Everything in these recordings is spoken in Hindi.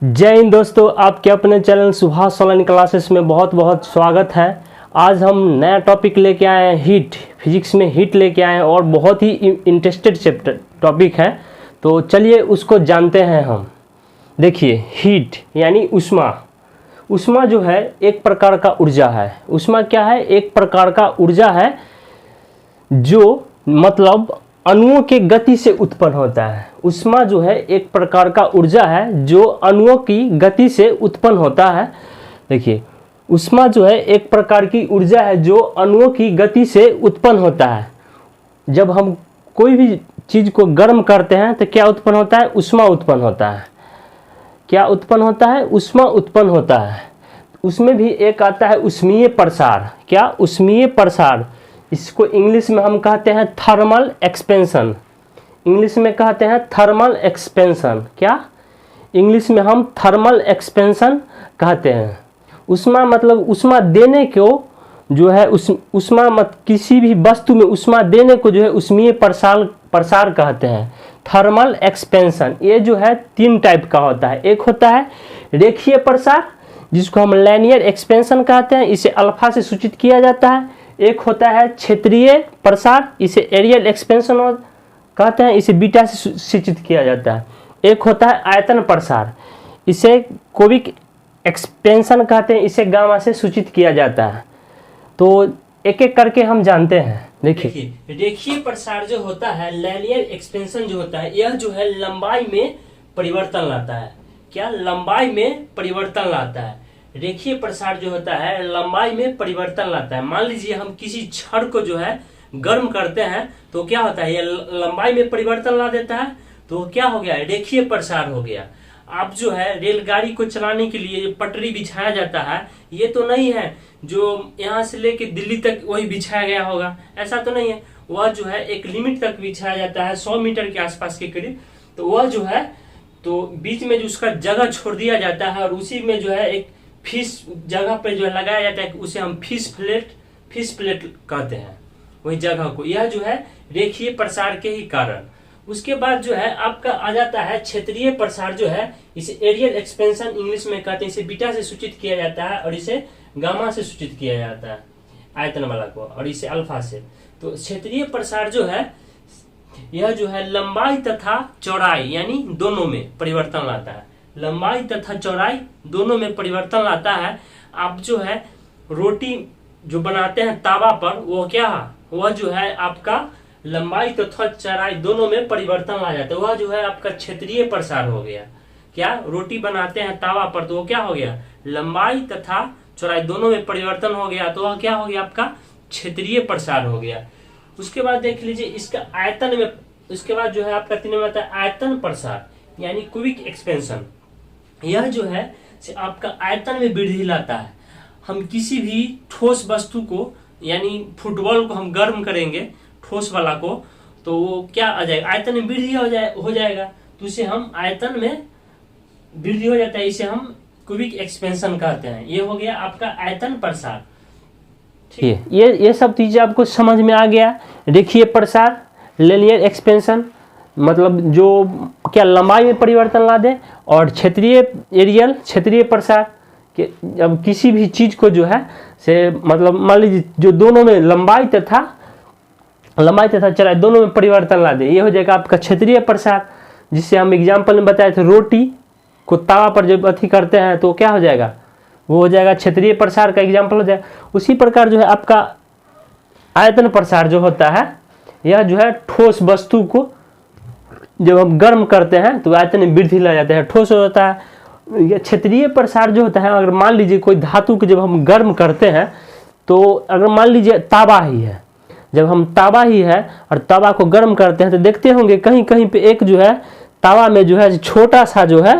जय हिंद दोस्तों, आपके अपने चैनल सुभाष सोलनी क्लासेस में बहुत बहुत स्वागत है। आज हम नया टॉपिक लेके आए हैं, हीट। फिजिक्स में हीट लेके आए हैं और बहुत ही इंटरेस्टेड चैप्टर टॉपिक है। तो चलिए उसको जानते हैं हम। देखिए, हीट यानी ऊष्मा। ऊष्मा जो है एक प्रकार का ऊर्जा है। ऊष्मा क्या है? एक प्रकार का ऊर्जा है जो मतलब अणुओं के गति से उत्पन्न होता है। ऊष्मा जो है एक प्रकार का ऊर्जा है जो अणुओं की गति से उत्पन्न होता है। देखिए, ऊष्मा जो है एक प्रकार की ऊर्जा है जो अणुओं की गति से उत्पन्न होता है। जब हम कोई भी चीज़ को गर्म करते हैं तो क्या उत्पन्न होता है? ऊष्मा उत्पन्न होता है। क्या उत्पन्न होता है? ऊष्मा उत्पन्न होता है। उसमें भी एक आता है ऊष्मीय प्रसार। क्या? ऊष्मीय प्रसार। इसको इंग्लिश में हम कहते हैं थर्मल एक्सपेंशन। इंग्लिश में कहते हैं थर्मल एक्सपेंशन। क्या? इंग्लिश में हम थर्मल एक्सपेंशन कहते हैं। ऊष्मा मतलब ऊष्मा देने को जो है ऊष्मा मत किसी भी वस्तु में ऊष्मा देने को जो है ऊष्मीय प्रसार कहते हैं, थर्मल एक्सपेंशन। ये जो है तीन टाइप का होता है। एक होता है रेखीय प्रसार जिसको हम लीनियर एक्सपेंशन कहते हैं, इसे अल्फा से सूचित किया जाता है। एक होता है क्षेत्रीय प्रसार, इसे एरियल एक्सपेंशन कहते हैं, इसे बीटा से सूचित किया जाता है। एक होता है आयतन प्रसार, इसे कोविक एक्सपेंशन कहते हैं, इसे गामा से सूचित किया जाता है। तो एक एक करके हम जानते हैं। देखिए, रेखीय प्रसार जो होता है, लीनियर एक्सपेंशन जो होता है, यह जो है लंबाई में परिवर्तन लाता है। क्या? लंबाई में परिवर्तन लाता है। रेखीय प्रसार जो होता है लंबाई में परिवर्तन लाता है। मान लीजिए हम किसी छड़ को जो है गर्म करते हैं तो क्या होता है? ये लंबाई में परिवर्तन ला देता है। तो क्या हो गया? रेखीय प्रसार हो गया। अब जो है रेलगाड़ी को चलाने के लिए जो पटरी बिछाया जाता है, ये तो नहीं है जो यहाँ से लेके दिल्ली तक वही बिछाया गया होगा, ऐसा तो नहीं है। वह जो है एक लिमिट तक बिछाया जाता है, 100 मीटर के आसपास के करीब। तो वह जो है तो बीच में जो उसका जगह छोड़ दिया जाता है और उसी में जो है एक फिश जगह पे जो है लगाया जाता है, उसे हम फिश प्लेट कहते हैं वही जगह को। यह जो है रेखीय प्रसार के ही कारण। उसके बाद जो है आपका आ जाता है क्षेत्रीय प्रसार जो है, इसे एरियल एक्सपेंशन इंग्लिश में कहते हैं। इसे बीटा से सूचित किया जाता है और इसे गामा से सूचित किया जाता है, आयतन वाला को, और इसे अल्फा से। तो क्षेत्रीय प्रसार जो है यह जो है लंबाई तथा चौड़ाई यानी दोनों में परिवर्तन लाता है। लंबाई तथा चौड़ाई दोनों में परिवर्तन लाता है। आप जो है रोटी जो बनाते हैं तावा पर, वो क्या? वह जो है आपका लंबाई तथा चौड़ाई दोनों में परिवर्तन ला जाता है। वह जो है आपका क्षेत्रीय प्रसार हो गया। क्या? रोटी बनाते हैं तावा पर तो वो क्या हो गया? लंबाई तथा चौड़ाई दोनों में परिवर्तन हो गया, तो वह क्या हो गया? आपका क्षेत्रीय प्रसार हो गया। उसके बाद देख लीजिए इसका आयतन में, उसके बाद जो है आपका तीन में आता है आयतन प्रसार यानी क्यूबिक एक्सपेंशन। यह जो है से आपका आयतन में वृद्धि लाता है। हम किसी भी ठोस वस्तु को यानी फुटबॉल को हम गर्म करेंगे, ठोस वाला को, तो वो क्या आ जाएगा? आयतन में वृद्धि हो जाएगा। तो इसे हम आयतन में वृद्धि हो जाता है, इसे हम क्यूबिक एक्सपेंशन कहते हैं। ये हो गया आपका आयतन प्रसार। ये सब चीजें आपको समझ में आ गया। रेखीय प्रसार, लीनियर एक्सपेंशन मतलब जो क्या लंबाई में परिवर्तन ला दे, और क्षेत्रीय प्रसार कि अब किसी भी चीज को जो है से मतलब मान लीजिए जो दोनों में लंबाई तथा चौड़ाई दोनों में परिवर्तन ला दे, ये हो जाएगा आपका क्षेत्रीय प्रसार। जिससे हम एग्जाम्पल में बताए थे, रोटी को तावा पर जब अथी करते हैं तो क्या हो जाएगा? वो हो जाएगा क्षेत्रीय प्रसार का एग्जाम्पल हो जाएगा। उसी प्रकार जो है आपका आयतन प्रसार जो होता है, यह जो है ठोस वस्तु को जब हम गर्म करते हैं तो आयतन में वृद्धि ला जाता है, ठोस हो जाता है। यह क्षेत्रीय प्रसार जो होता है, अगर मान लीजिए कोई धातु को जब हम गर्म करते हैं, तो अगर मान लीजिए तावा ही है, जब हम तावा ही है और तावा को गर्म करते हैं तो देखते होंगे कहीं कहीं पे एक जो है तावा में जो है छोटा सा जो है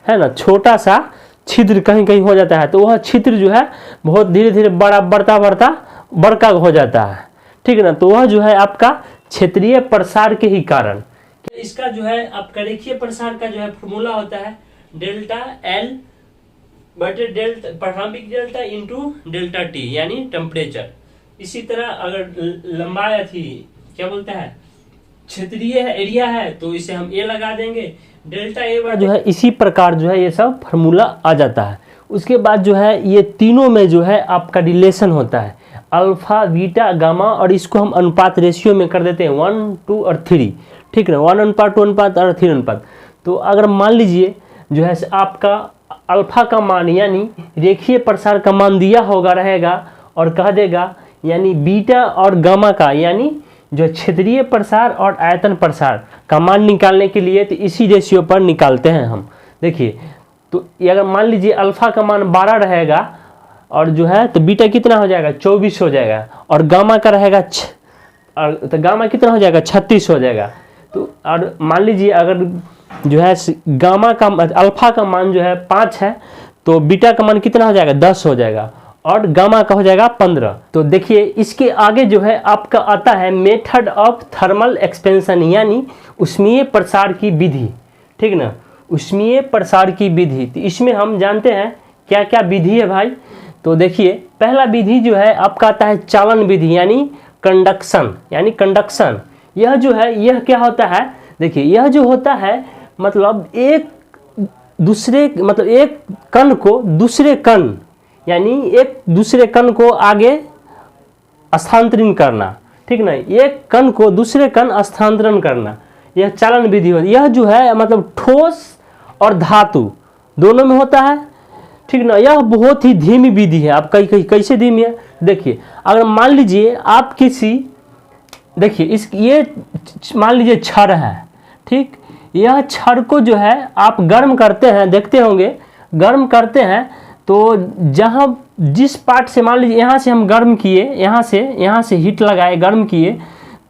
ना, छोटा सा छिद्र कहीं कहीं हो जाता है। तो वह छिद्र जो है बहुत धीरे धीरे बड़का हो जाता है, ठीक है ना। तो वह जो है आपका क्षेत्रीय प्रसार के ही कारण। इसका जो है आपका रेखीय प्रसार का जो है फॉर्मूला होता है डेल्टा एल बटे प्रारंभिक डेल्टा इंटू डेल्टा टी यानी टेम्परेचर। इसी तरह अगर लंबाई थी क्या बोलते हैं क्षेत्रीय एरिया है तो इसे हम ए लगा देंगे, डेल्टा ए जो है इसी प्रकार जो है ये सब फार्मूला आ जाता है। उसके बाद जो है ये तीनों में जो है आपका रिलेशन होता है अल्फा बीटा गामा, और इसको हम अनुपात रेशियो में कर देते हैं 1, 2 और 3, ठीक है ना, 1 अनुपात 2 अनुपात और 3 अनुपात। तो अगर मान लीजिए जो है आपका अल्फा का मान यानी रेखीय प्रसार का मान दिया होगा रहेगा, और कह देगा यानी बीटा और गामा का यानी जो क्षेत्रीय प्रसार और आयतन प्रसार का मान निकालने के लिए तो इसी रेशियो पर निकालते हैं हम। देखिए तो ये अगर मान लीजिए अल्फा का मान 12 रहेगा और जो है तो बीटा कितना हो जाएगा 24 हो जाएगा, और गामा का रहेगा तो गामा कितना हो जाएगा 36 हो जाएगा। तो और मान लीजिए अगर जो है गामा का अल्फा का मान जो है 5 है तो बीटा का मान कितना हो जाएगा 10 हो जाएगा, और गामा का हो जाएगा 15। तो देखिए इसके आगे जो है आपका आता है मेथड ऑफ थर्मल एक्सपेंशन यानी उष्मीय प्रसार की विधि, ठीक ना, उष्मीय प्रसार की विधि। तो इसमें हम जानते हैं क्या क्या विधि है भाई। तो देखिए पहला विधि जो है आपका आता है चालन विधि यानी कंडक्शन। यह जो है यह क्या होता है, देखिए यह जो होता है मतलब एक कण को दूसरे कण यानी एक दूसरे कण को आगे स्थानांतरित करना, ठीक ना, एक कण को दूसरे कण स्थानांतरण करना, यह चालन विधि होती है। यह जो है मतलब ठोस और धातु दोनों में होता है, ठीक ना। यह बहुत ही धीमी विधि है। आप कैसे धीमी है, देखिए अगर मान लीजिए आप देखिए ये मान लीजिए छड़ है, ठीक, यह छड़ को जो है आप गर्म करते हैं, देखते होंगे गर्म करते हैं तो जहाँ जिस पार्ट से मान लीजिए यहाँ से हम गर्म किए, यहाँ से हीट लगाए गर्म किए,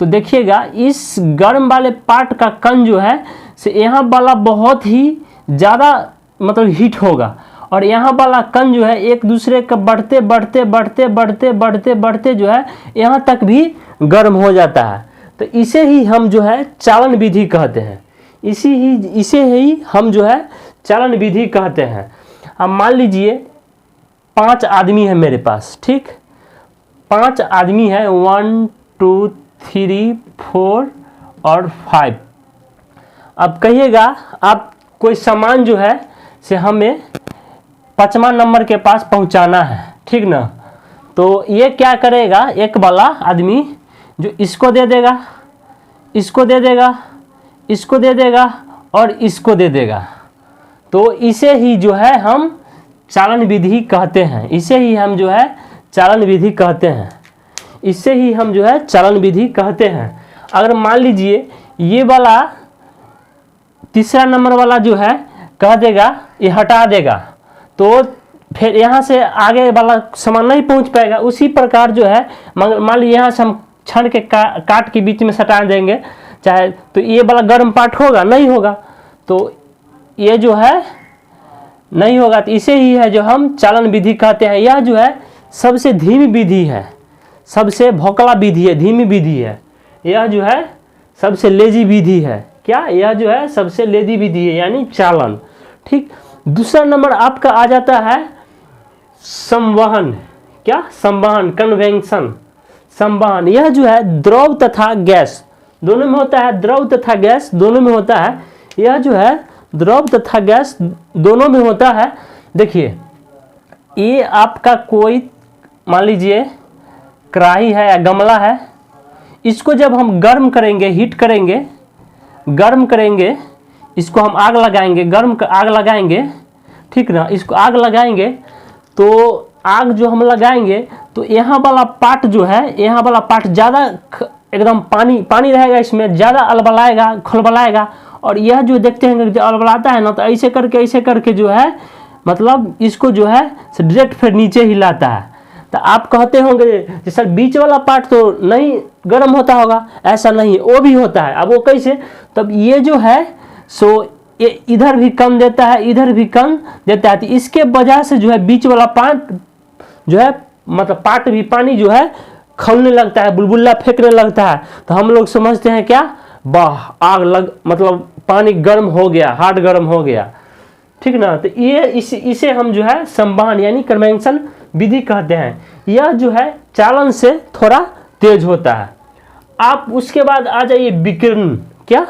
तो देखिएगा इस गर्म वाले पार्ट का कण जो है से यहाँ वाला बहुत ही ज़्यादा मतलब हीट होगा, और यहाँ वाला कण जो है एक दूसरे का बढ़ते बढ़ते जो है यहाँ तक भी गर्म हो जाता है। तो इसे ही हम जो है चालन विधि कहते हैं, इसे ही हम जो है चालन विधि कहते हैं। अब मान लीजिए 5 आदमी है मेरे पास, ठीक, 5 आदमी है 1 2 3 4 और 5। अब कहिएगा आप कोई सामान जो है से हमें 5वां नंबर के पास पहुंचाना है, ठीक ना। तो ये क्या करेगा, एक वाला आदमी जो इसको दे देगा, इसको दे देगा, इसको दे देगा और इसको दे देगा। तो इसे ही जो है हम चालन विधि कहते हैं, इसे ही हम जो है चालन विधि कहते हैं, इससे ही हम जो है चालन विधि कहते हैं। अगर मान लीजिए ये वाला तीसरा नंबर वाला जो है कह देगा ये हटा देगा, तो फिर यहाँ से आगे वाला सामान नहीं पहुँच पाएगा। उसी प्रकार जो है मान लीजिए यहाँ से हम छड़ के काट के बीच में सटा देंगे चाहे, तो ये वाला गर्म पार्ट होगा नहीं होगा, तो ये जो है नहीं होगा। तो इसे ही है जो हम चालन विधि कहते हैं। यह जो है सबसे धीमी विधि है, सबसे भोकला विधि है, धीमी विधि है। यह जो है सबसे लेजी विधि है, क्या, यह जो है सबसे लेजी विधि है यानी चालन, ठीक। दूसरा नंबर आपका आ जाता है संवहन, क्या, संवहन, कन्वेंशन, संवहन। यह जो है द्रव तथा गैस दोनों में होता है, द्रव तथा गैस दोनों में होता है। यह जो है द्रव तथा गैस दोनों में होता है। देखिए ये आपका कोई मान लीजिए कढ़ाई है या गमला है, इसको जब हम गर्म करेंगे, हीट करेंगे, गर्म करेंगे, इसको हम आग लगाएंगे, आग लगाएंगे, ठीक ना, इसको आग लगाएंगे तो आग जो हम लगाएंगे तो यहाँ वाला पार्ट जो है, यहाँ वाला पार्ट ज़्यादा एकदम पानी रहेगा, इसमें ज़्यादा अलबलाएगा, खलबलाएगा। और यह जो देखते हैं जो अलबलाता है ना, तो ऐसे करके जो है मतलब इसको जो है डायरेक्ट फिर नीचे ही लाता है। तो आप कहते होंगे सर बीच वाला पार्ट तो नहीं गर्म होता होगा, ऐसा नहीं, वो भी होता है। अब वो कैसे, तब ये जो है सो ये इधर भी कम देता है, इधर भी कम देता है, तो इसके वजह से जो है बीच वाला पार्ट जो है मतलब पार्ट भी पानी जो है खौलने लगता है, बुलबुला फेंकने लगता है। तो हम लोग समझते हैं क्या, वाह आग लग, मतलब पानी गर्म हो गया, हार्ड गर्म हो गया, ठीक ना। तो ये इसे हम जो है संवहन यानी कन्वेंशन विधि कहते हैं। यह जो है चालन से थोड़ा तेज होता है। आप उसके बाद आ जाइए विकिरण, क्या,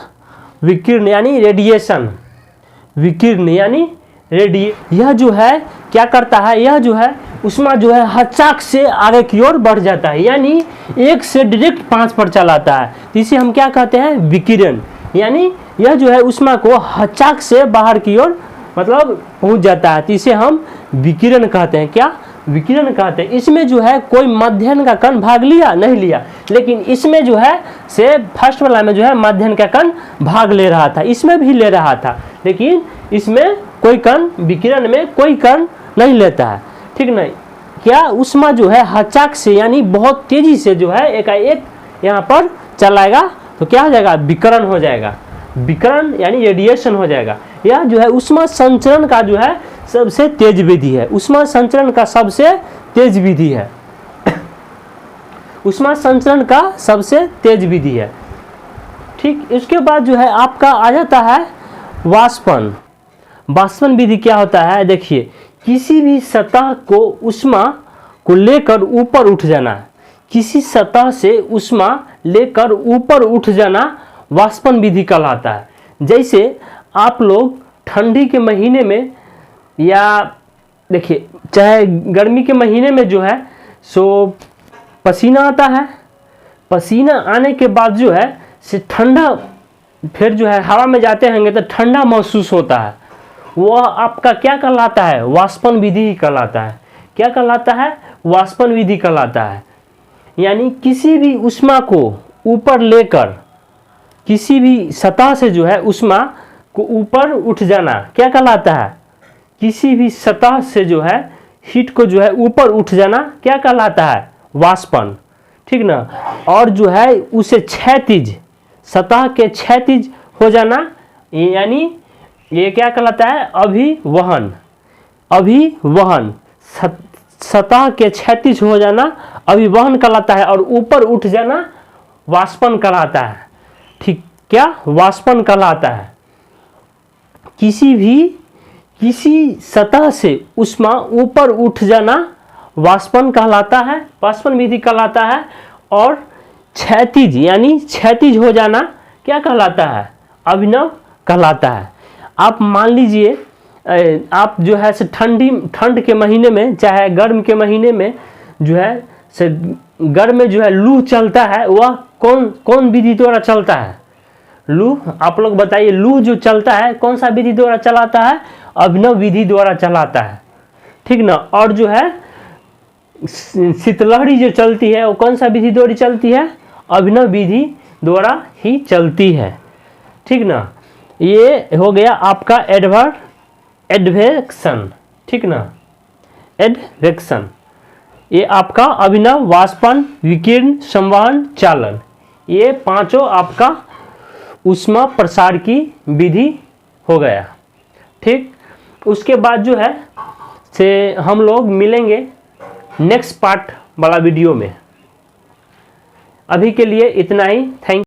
विकिरण यानी रेडिएशन, विकिरण यानी रेडिए, यह जो है क्या करता है, यह जो है ऊष्मा जो है हचाक से आगे की ओर बढ़ जाता है, यानी 1 से डायरेक्ट 5 पर चलाता है। तो इसे हम क्या कहते हैं, विकिरण। यानी यह जो है ऊष्मा को हचाक से बाहर की ओर मतलब पहुंच जाता है, तो इसे हम विकिरण कहते हैं। क्या, विकिरण कहते हैं। इसमें जो है कोई मध्यम का कण भाग लिया नहीं लिया, लेकिन इसमें जो है से फर्स्ट वाला में जो है मध्यम का कण भाग ले रहा था, इसमें भी ले रहा था, लेकिन इसमें कोई कण, विकिरण में कोई कण नहीं लेता है, ठीक नहीं। क्या, ऊष्मा जो है हचाक से यानी बहुत तेजी से जो है एकाएक यहाँ पर चलाएगा, तो क्या हो जाएगा, विकिरण हो जाएगा। विकिरण यानी रेडिएशन हो जाएगा। यह जो है ऊष्मा संचरण का जो है सबसे तेज विधि है, ऊष्मा संचरण का सबसे तेज विधि है, ऊष्मा संचरण का सबसे तेज विधि है, ठीक। इसके बाद जो है आपका आ जाता है वाष्पन। वाष्पन विधि क्या होता है, देखिए, किसी भी सतह को ऊष्मा को लेकर ऊपर उठ जाना, किसी सतह से ऊष्मा लेकर ऊपर उठ जाना वाष्पन विधि कहलाता है। जैसे आप लोग ठंडी के महीने में या देखिए चाहे गर्मी के महीने में जो है सो पसीना आता है, पसीना आने के बाद जो है से ठंडा, फिर जो है हवा में जाते होंगे तो ठंडा महसूस होता है, वह आपका क्या कहलाता है, वाष्पन विधि कहलाता है। क्या कहलाता है, वाष्पन विधि कहलाता है। यानी किसी भी ऊष्मा को ऊपर लेकर, किसी भी सतह से जो है ऊष्मा को ऊपर उठ जाना क्या कहलाता है, किसी भी सतह से जो है हीट को जो है ऊपर उठ जाना क्या कहलाता है, वाष्पन, ठीक ना। और जो है उसे क्षैतिज, सतह के क्षैतिज हो जाना, यानी ये क्या कहलाता है, अभिवहन। अभिवहन, सतह के क्षैतिज हो जाना अभिवहन कहलाता है, और ऊपर उठ जाना वाष्पन कहलाता है, ठीक। क्या, वाष्पन कहलाता है। किसी सतह से ऊष्मा ऊपर उठ जाना वाष्पन कहलाता है, वाष्पन विधि कहलाता है। और क्षैतिज यानी क्षैतिज हो जाना क्या कहलाता है, अभिनव कहलाता है। आप मान लीजिए आप जो है से ठंड के महीने में चाहे गर्म के महीने में जो है से गर्म में जो है लू चलता है, वह कौन विधि द्वारा चलता है, लू, आप लोग बताइए, लू जो चलता है कौन सा विधि द्वारा चलाता है, अभिनव विधि द्वारा चलाता है, ठीक ना। और जो है शीतलहरी जो चलती है वो कौन सा विधि द्वारा चलती है, अभिनव विधि द्वारा ही चलती है, ठीक ना। ये हो गया आपका एडवेक्शन, ठीक ना, एडवेक्शन। ये आपका अभिनव, वाष्पन, विकिरण, संवहन, चालन, ये पांचों आपका ऊष्मा प्रसार की विधि हो गया, ठीक। उसके बाद जो है से हम लोग मिलेंगे नेक्स्ट पार्ट वाला वीडियो में। अभी के लिए इतना ही, थैंक